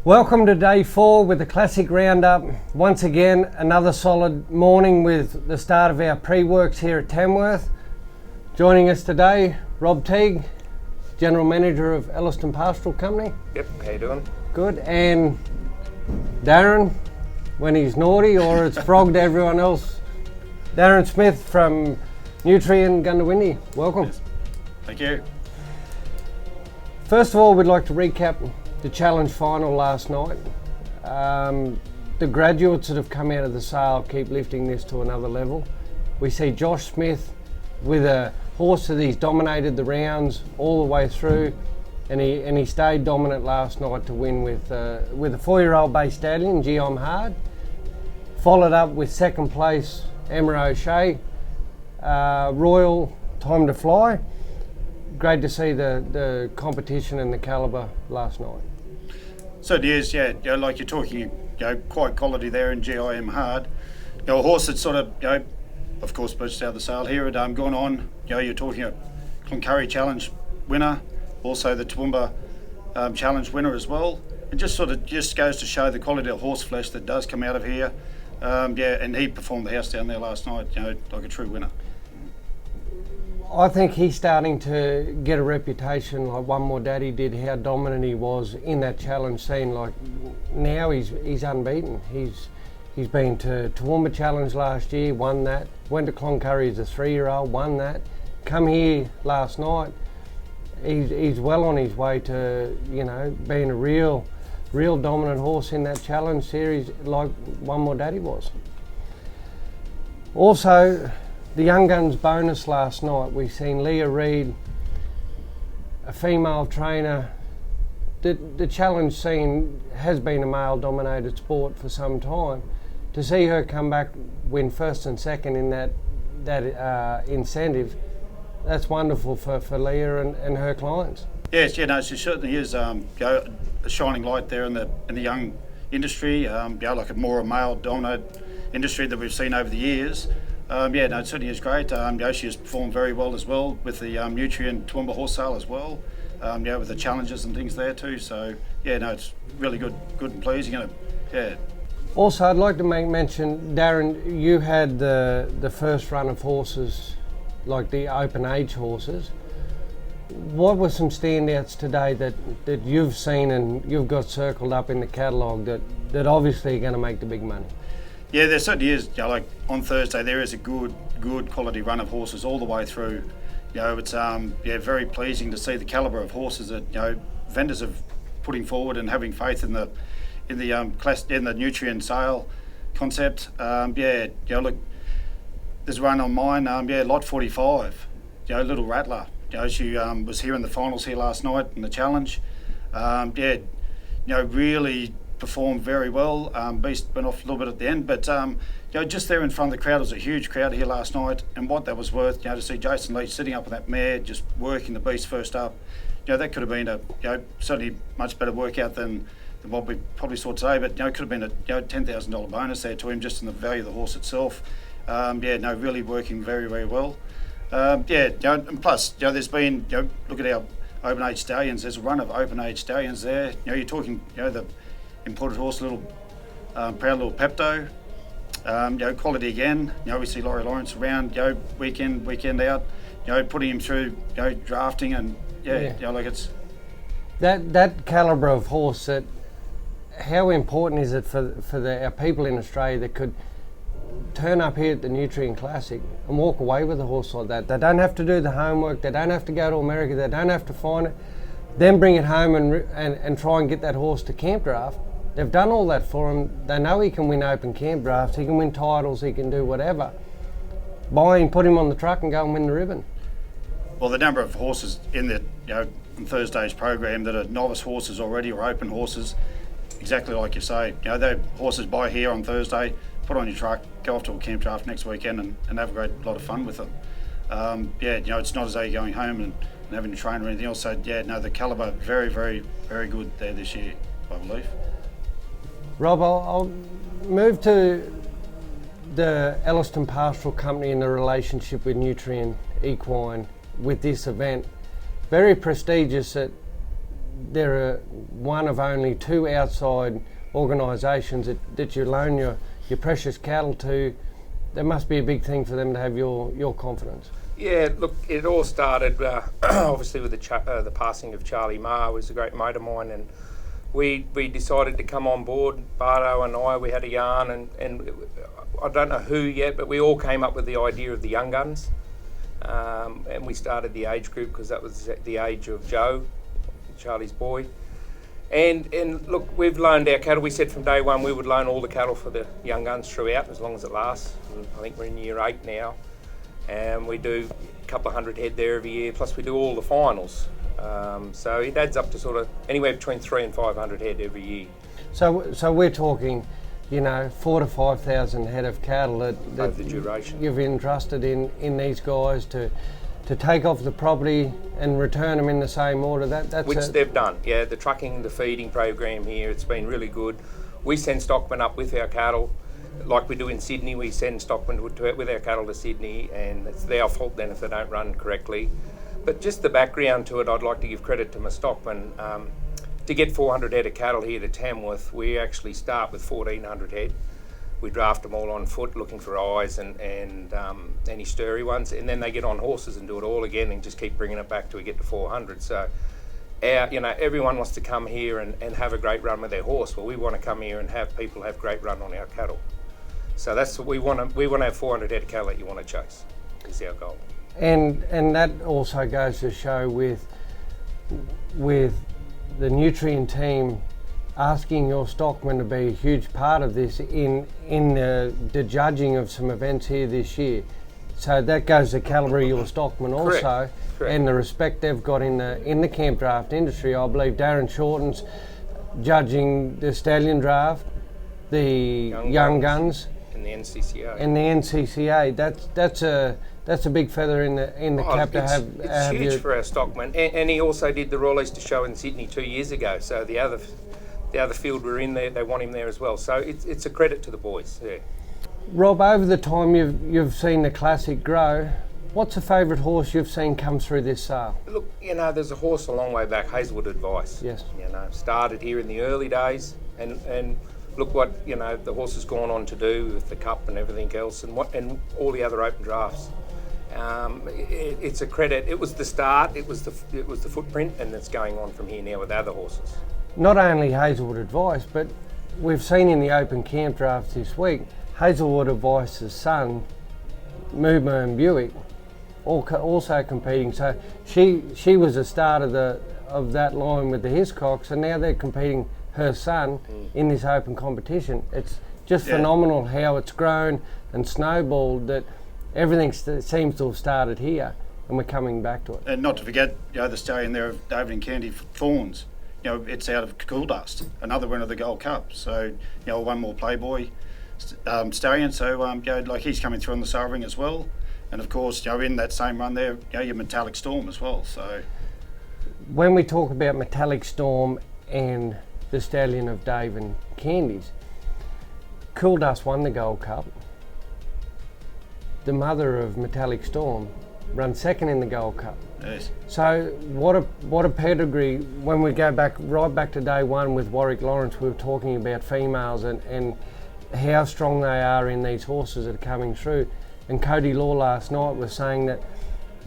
Welcome to day 4 with the Classic Roundup. Once again, another solid morning with the start of our pre-works here at Tamworth. Joining us today, Rob Teague, General Manager of Elliston Pastoral Company. Yep, how you doing? Good. And Darren, when he's naughty or it's frog to everyone else, Darren Smith from Nutrien Goondiwindi. Welcome. Yes. Thank you. First of all, we'd like to recap the challenge final last night. The graduates that have come out of the sale keep lifting this to another level. We see Josh Smith with a horse that he's dominated the rounds all the way through, and he stayed dominant last night to win with a 4-year-old bay stallion, Gee I'm Hard. Followed up with second place, Emma O'Shea, Royal Time to Fly. Great to see the competition and the calibre last night. So it is, yeah. Like you're talking, quite quality there in GIM Hard. A horse that sort of, of course, purchased out of the sale here at gone on. You're talking a Cloncurry Challenge winner, also the Toowoomba Challenge winner as well. It just goes to show the quality of horse flesh that does come out of here. And he performed the house down there last night, like a true winner. I think he's starting to get a reputation like One More Daddy did, how dominant he was in that challenge scene. Like now he's unbeaten. He's been to Toowoomba Challenge last year, won that. Went to Cloncurry as a 3-year-old, won that. Come here last night. He's well on his way to being a real dominant horse in that challenge series like One More Daddy was. Also, the Young Guns bonus last night, we've seen Leah Reid, a female trainer. The challenge scene has been a male-dominated sport for some time. To see her come back, win first and second in that incentive, that's wonderful for Leah and her clients. Yes, she certainly is a shining light there in the young industry, like a more male-dominated industry that we've seen over the years. It certainly is great. She has performed very well as well with the Nutrien Toowoomba horse sale as well. With the challenges and things there too. So it's really good and pleasing. Also, I'd like to make mention, Darren, you had the first run of horses, like the open age horses. What were some standouts today that you've seen and you've got circled up in the catalogue that obviously are going to make the big money? Yeah, there certainly is. Like on Thursday, there is a good quality run of horses all the way through. It's very pleasing to see the calibre of horses that vendors are putting forward and having faith in the Nutrien sale concept. Look, there's a run on mine. Lot 45. Little Rattler. She was here in the finals here last night in the challenge. Really performed very well. Beast went off a little bit at the end, but just there in front of the crowd, it was a huge crowd here last night, and what that was worth, to see Jason Leach sitting up on that mare, just working the beast first up, that could have been a certainly much better workout than what we probably saw today, but it could have been a $10,000 bonus there to him just in the value of the horse itself. Really working very, very well. And plus, there's been, look at our open age stallions. There's a run of open age stallions there. You're talking, the imported horse, proud little Pepto. Quality again. We see Laurie Lawrence around, weekend out, putting him through, drafting and like it's that calibre of horse. That how important is it for our people in Australia that could turn up here at the Nutrien Classic and walk away with a horse like that? They don't have to do the homework. They don't have to go to America. They don't have to find it, then bring it home and try and get that horse to camp draft. They've done all that for him. They know he can win open camp drafts. He can win titles. He can do whatever. Buy him, put him on the truck, and go and win the ribbon. Well, the number of horses in the in Thursday's program that are novice horses already or open horses, exactly like you say. They're horses buy here on Thursday, put on your truck, go off to a camp draft next weekend, and have a great lot of fun with them. It's not as though you're going home and having to train or anything else. So the calibre very, very, very good there this year, I believe. Rob, I'll move to the Elliston Pastoral Company and the relationship with Nutrien Equine with this event. Very prestigious that they're one of only 2 outside organisations that you loan your precious cattle to. That must be a big thing for them to have your confidence. Yeah, look, it all started obviously with the passing of Charlie Marr, who was a great mate of mine, and we decided to come on board. Bardo and I, we had a yarn, and I don't know who yet, but we all came up with the idea of the Young Guns, and we started the age group because that was the age of Joe, Charlie's boy. And look, we've loaned our cattle. We said from day one we would loan all the cattle for the Young Guns throughout, as long as it lasts. And I think we're in year 8 now, and we do a couple of hundred head there every year. Plus we do all the finals, so it adds up to sort of anywhere between 300 and 500 head every year. So we're talking, 4,000 to 5,000 head of cattle that Over the duration. You've entrusted in these guys to take off the property and return them in the same order. That's which they've done. Yeah, the trucking, the feeding program here, it's been really good. We send stockmen up with our cattle, like we do in Sydney. We send stockmen with our cattle to Sydney, and it's their fault then if they don't run correctly. But just the background to it, I'd like to give credit to my stockmen. To get 400 head of cattle here to Tamworth, we actually start with 1,400 head. We draft them all on foot, looking for eyes and any stirry ones, and then they get on horses and do it all again and just keep bringing it back till we get to 400. So, everyone wants to come here and have a great run with their horse. Well, we want to come here and have people have great run on our cattle. So that's what we want. We want to have 400 head of cattle that you want to chase. Is our goal. And that also goes to show with the nutrient team asking your stockmen to be a huge part of this in the judging of some events here this year. So that goes to calibre of your stockmen also. Correct. And the respect they've got in the camp draft industry. I believe Darren Shorten's judging the stallion draft, the young guns, and the NCCA. And the NCCA. That's a big feather in the cap to have. It's huge for our stockmen. And he also did the Royal Easter Show in Sydney 2 years ago. So the other field we're in there, they want him there as well. So it's a credit to the boys. Yeah. Rob, over the time you've seen the Classic grow, what's a favourite horse you've seen come through this sale? Look, there's a horse a long way back, Hazelwood Advice. Yes. Started here in the early days, and look what the horse has gone on to do with the Cup and everything else, and all the other open drafts. It's a credit. It was the start. It was the footprint, and it's going on from here now with other horses. Not only Hazelwood Advice, but we've seen in the open camp drafts this week, Hazelwood Advice's son, Mooma and Buick, also competing. So she was the start of that line with the Hiscocks, and now they're competing her son in this open competition. It's just phenomenal how it's grown and snowballed, that everything seems to have started here, and we're coming back to it. And not to forget, the stallion there of David and Candy Thorns. It's out of Cool Dust, another winner of the Gold Cup. So, one more Playboy stallion. So, he's coming through on the sale ring as well. And of course, in that same run there, your Metallic Storm as well. So, when we talk about Metallic Storm and the stallion of Dave and Candy's, Cool Dust won the Gold Cup. The mother of Metallic Storm ran second in the Gold Cup. Yes. So what a pedigree. When we go right back to day one with Warwick Lawrence, we were talking about females and how strong they are in these horses that are coming through. And Cody Law last night was saying that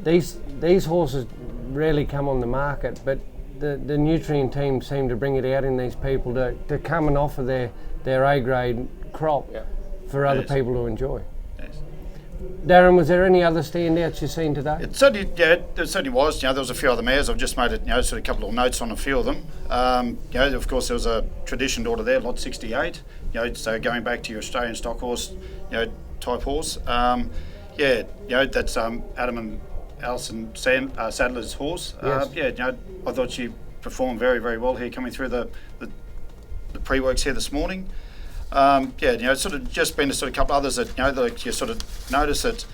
these horses rarely come on the market, but the nutrient team seem to bring it out in these people to come and offer their A-grade crop for other people to enjoy. Darren, was there any other standouts you've seen today? It certainly, there certainly was. There was a few other mares. I've just made sort of a couple of notes on a few of them. Of course, there was a tradition order there, lot 68. So going back to your Australian stock horse, type horse. That's Adam and Alison Sadler's horse. Yes. I thought she performed very, very well here, coming through the pre-works here this morning. It's sort of just been a sort of couple others that, that you sort of notice it,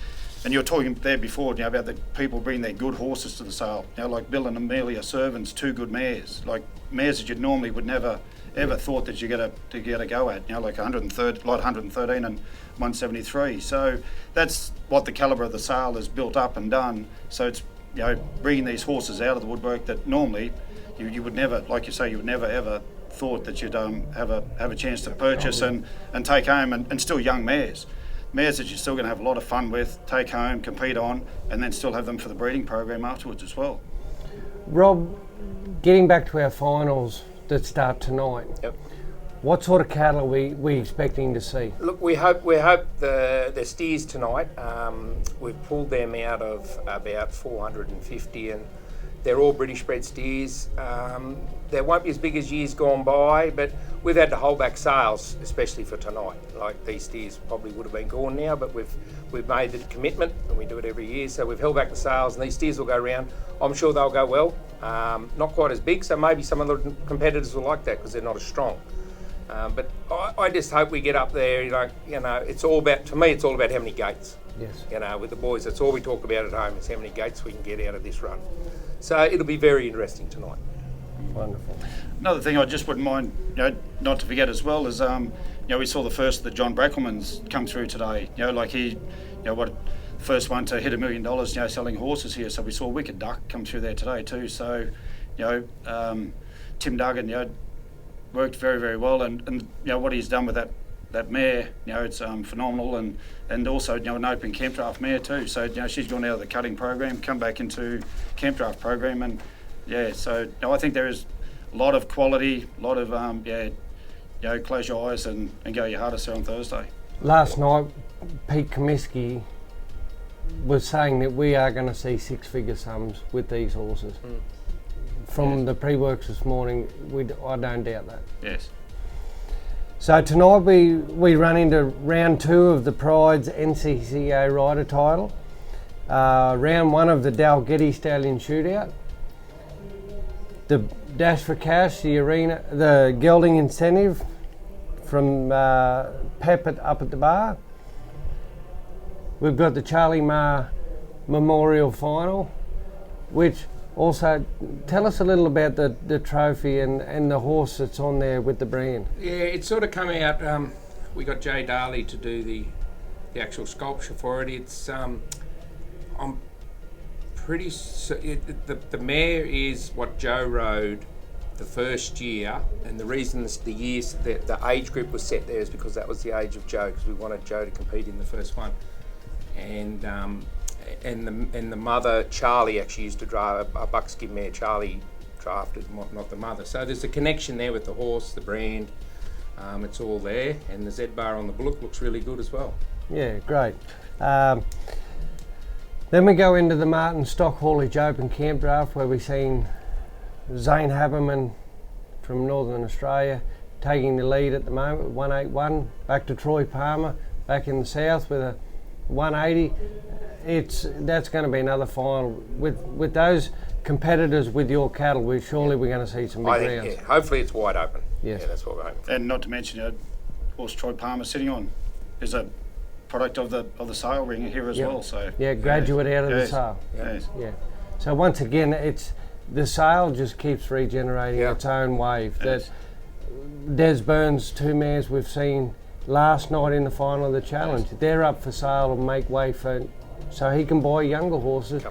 and you were talking there before, about the people bringing their good horses to the sale. Like Bill and Amelia Servants, 2 good mares, like mares that you normally would never ever thought that you get a go at. Like 113 and 173. So that's what the calibre of the sale has built up and done. So it's bringing these horses out of the woodwork that normally you would never, like you say, you would never ever thought that you'd have a chance to purchase and take home, and still young mares that you're still going to have a lot of fun with, take home, compete on, and then still have them for the breeding program afterwards as well. Rob, getting back to our finals that start tonight, Yep. what sort of cattle are we expecting to see? Look, we hope the steers tonight. We've pulled them out of about 450, and they're all British bred steers. They won't be as big as years gone by, but we've had to hold back sales, especially for tonight. Like, these steers probably would have been gone now, but we've made the commitment, and we do it every year. So we've held back the sales, and these steers will go round. I'm sure they'll go well. Not quite as big, so maybe some of the competitors will like that because they're not as strong. But I just hope we get up there. It's all about, to me, it's all about how many gates. Yes. With the boys, that's all we talk about at home, is how many gates we can get out of this run. So it'll be very interesting tonight. Wonderful. Another thing I just wouldn't mind, not to forget as well, is we saw the first of the John Brackelmans come through today. First one to hit $1 million, selling horses here. So we saw Wicked Duck come through there today too. So, Tim Duggan, worked very, very well, and what he's done with that mare, it's phenomenal, and also an open camp draft mare too. So she's gone out of the cutting program, come back into camp draft program, and so I think there is a lot of quality, a lot of close your eyes and go your hardest there on Thursday. Last night, Pete Comiskey was saying that we are going to see six-figure sums with these horses. From the pre-works this morning, I don't doubt that. Yes. So tonight we run into round 2 of the Pride's NCCA rider title. Round 1 of the Dalgety Stallion Shootout. The Dash for Cash, the gelding incentive from Pep up at the bar. We've got the Charlie Marr Memorial Final, which also, tell us a little about the trophy and the horse that's on there with the brand. Yeah, it's sort of come out. We got Jay Darley to do the actual sculpture for it. It's I'm pretty the mare is what Joe rode the first year, and the reason the age group was set there is because that was the age of Joe, because we wanted Joe to compete in the first one, and the mother, Charlie, actually used to drive a buckskin mare. Charlie drafted, not the mother. So there's a connection there with the horse, the brand. It's all there, and the Z bar on the bullock looks really good as well. Yeah, great. Then we go into the Martin Stock Haulage Open Camp Draft, where we've seen Zane Haberman from Northern Australia taking the lead at the moment, 181. Back to Troy Palmer, back in the south with a 180. That's going to be another final with those competitors with your cattle. We're going to see some big rounds. Yeah, hopefully it's wide open. Yes. Yeah, that's what we're hoping for. And not to mention, horse Troy Palmer sitting on is a product of the sale ring here as well. So graduate out of the sale. Yes. Yeah. So once again, it's the sale just keeps regenerating its own wave. Yes. That Des Burns, 2 mares we've seen last night in the final of the challenge. Yes. They're up for sale and make way for, so he can buy younger horses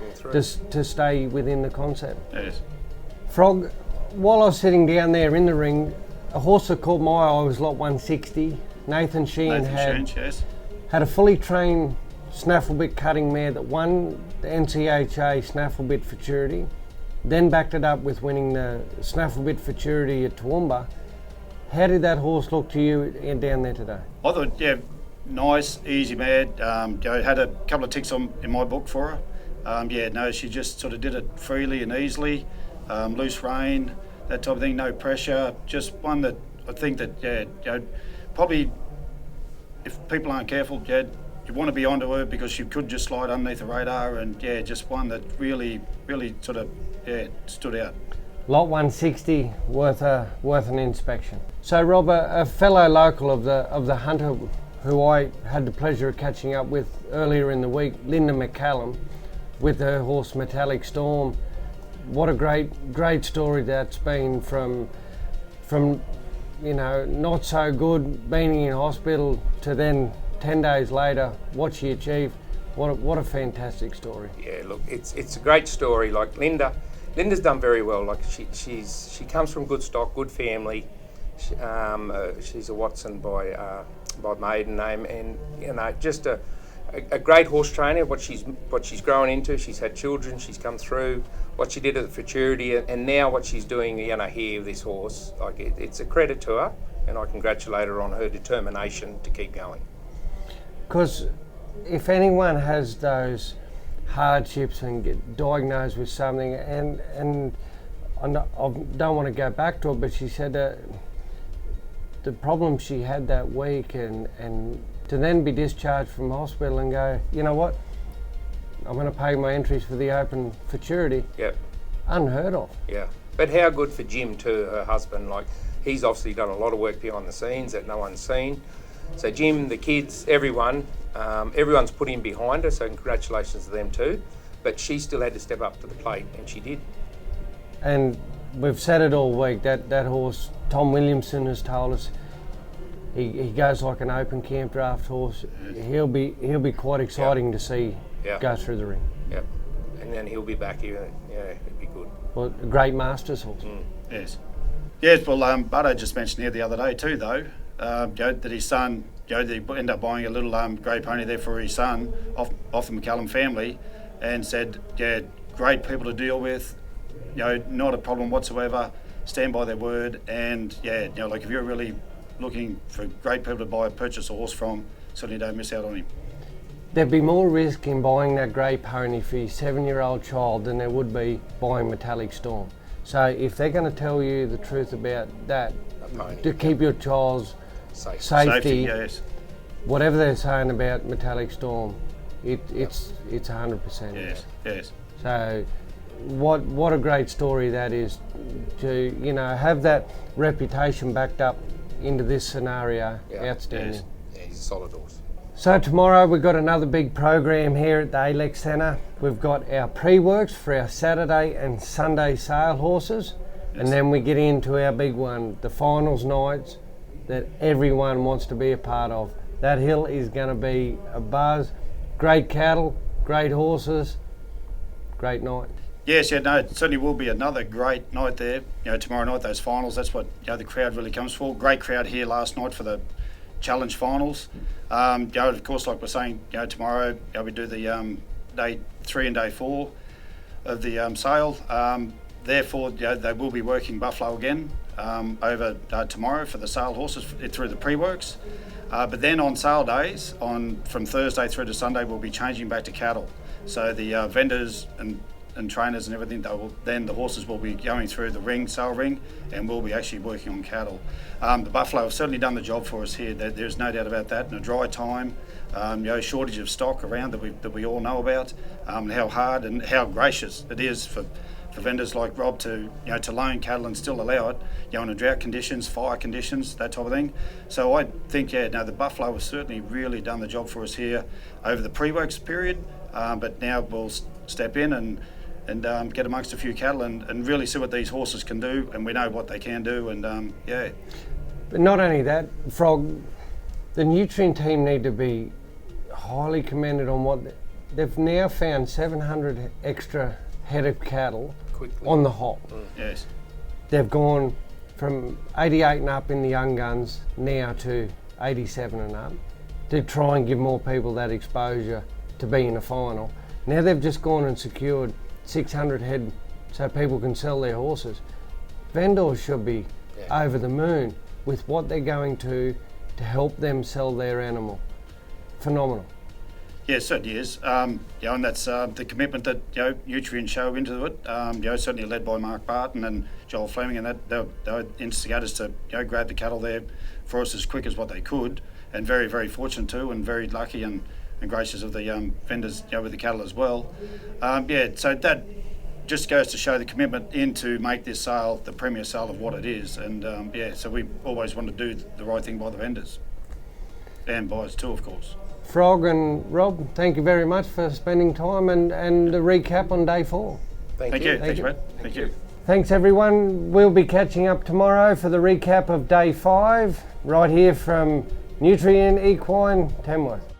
to stay within the concept. Yes. Frog, while I was sitting down there in the ring, a horse that caught my eye was lot 160. Nathan Sheehan had a fully trained snafflebit cutting mare that won the NCHA Snafflebit Futurity, then backed it up with winning the Snafflebit Futurity at Toowoomba. How did that horse look to you down there today? I thought, nice, easy mare. Had a couple of ticks in my book for her. She just sort of did it freely and easily, loose rein, that type of thing, no pressure. Just one that I think that, probably if people aren't careful, you want to be onto her because she could just slide underneath the radar, and just one that really, really sort of stood out. Lot 160 worth an inspection. So Rob, a fellow local of the Hunter, who I had the pleasure of catching up with earlier in the week, Linda McCallum, with her horse Metallic Storm. What a great story that's been from not so good, being in hospital, to then 10 days later what she achieved. What a fantastic story. Yeah, look, it's a great story. Like Linda's done very well. Like she comes from good stock, good family. She's a Watson by maiden name, and just a great horse trainer. What she's grown into. She's had children. She's come through what she did at the futurity, and now what she's doing. Here with this horse. Like it's a credit to her, and I congratulate her on her determination to keep going. Because if anyone has those hardships and get diagnosed with something, and I don't want to go back to it, but she said that the problem she had that week, and to then be discharged from hospital and go, you know what, I'm going to pay my entries for the Open Futurity. Yep. Unheard of. Yeah, but how good for Jim too, her husband. Like he's obviously done a lot of work behind the scenes that no one's seen. So Jim, the kids, everyone's put in behind her, so congratulations to them too. But she still had to step up to the plate, and she did. And we've said it all week, that horse, Tom Williamson has told us, he goes like an open camp draft horse. He'll be quite exciting to see go through the ring. Yep. And then he'll be back here. Yeah, it'd be good. Well, a great Masters horse. Yes. Yes, well, Butto just mentioned here the other day too, though, that his son, they ended up buying a little grey pony there for his son off the McCallum family, and said, great people to deal with, not a problem whatsoever, stand by their word, and like if you're really looking for great people to purchase a horse from, certainly don't miss out on him. There'd be more risk in buying that grey pony for your 7-year-old child than there would be buying Metallic Storm. So if they're going to tell you the truth about that, to keep your child's safety, yes. Whatever they're saying about Metallic Storm, it's 100%. Yes. So what a great story that is, to have that reputation backed up into this scenario. Outstanding. Yeah, he's a solid horse. So tomorrow we've got another big program here at the Alex Centre. We've got our pre-works for our Saturday and Sunday sale horses, and then we get into our big one, the finals nights that everyone wants to be a part of. That hill is going to be a buzz. Great cattle, great horses, great night. Yes, it certainly will be another great night there. Tomorrow night, those finals, that's what the crowd really comes for. Great crowd here last night for the Challenge finals. Of course, like we're saying, tomorrow we do the day 3 and day 4 of the sale. Therefore, they will be working Buffalo again over tomorrow for the sale horses through the pre-works. But then on sale days, from Thursday through to Sunday, we'll be changing back to cattle. So the vendors and trainers and everything, then the horses will be going through the sale ring, and we'll be actually working on cattle. The Buffalo have certainly done the job for us here. There's no doubt about that. In a dry time, shortage of stock around that we all know about, how hard and how gracious it is for vendors like Rob to loan cattle and still allow it, in drought conditions, fire conditions, that type of thing. So I think, the Buffalo has certainly really done the job for us here over the pre-works period, but now we'll step in and get amongst a few cattle and really see what these horses can do, and we know what they can do, and But not only that, Frog, the nutrient team need to be highly commended on what they've now found 700 extra head of cattle quickly on the hop. Yes. They've gone from 88 and up in the young guns now to 87 and up to try and give more people that exposure to be in a final. Now they've just gone and secured 600 head so people can sell their horses. Vendors should be over the moon with what they're going to help them sell their animal. Phenomenal. Yeah, it certainly is. And that's the commitment that Nutrien show into it. Certainly led by Mark Barton and Joel Fleming, and that they were instigators to grab the cattle there for us as quick as what they could, and very, very fortunate too, and very lucky and gracious of the vendors with the cattle as well. So that just goes to show the commitment in to make this sale the premier sale of what it is, and so we always want to do the right thing by the vendors and buyers too, of course. Frog and Rob, thank you very much for spending time and the recap on day 4. Thank you. Thanks, Brett. Thank you. Thanks everyone. We'll be catching up tomorrow for the recap of day 5 right here from Nutrien Equine Tamworth.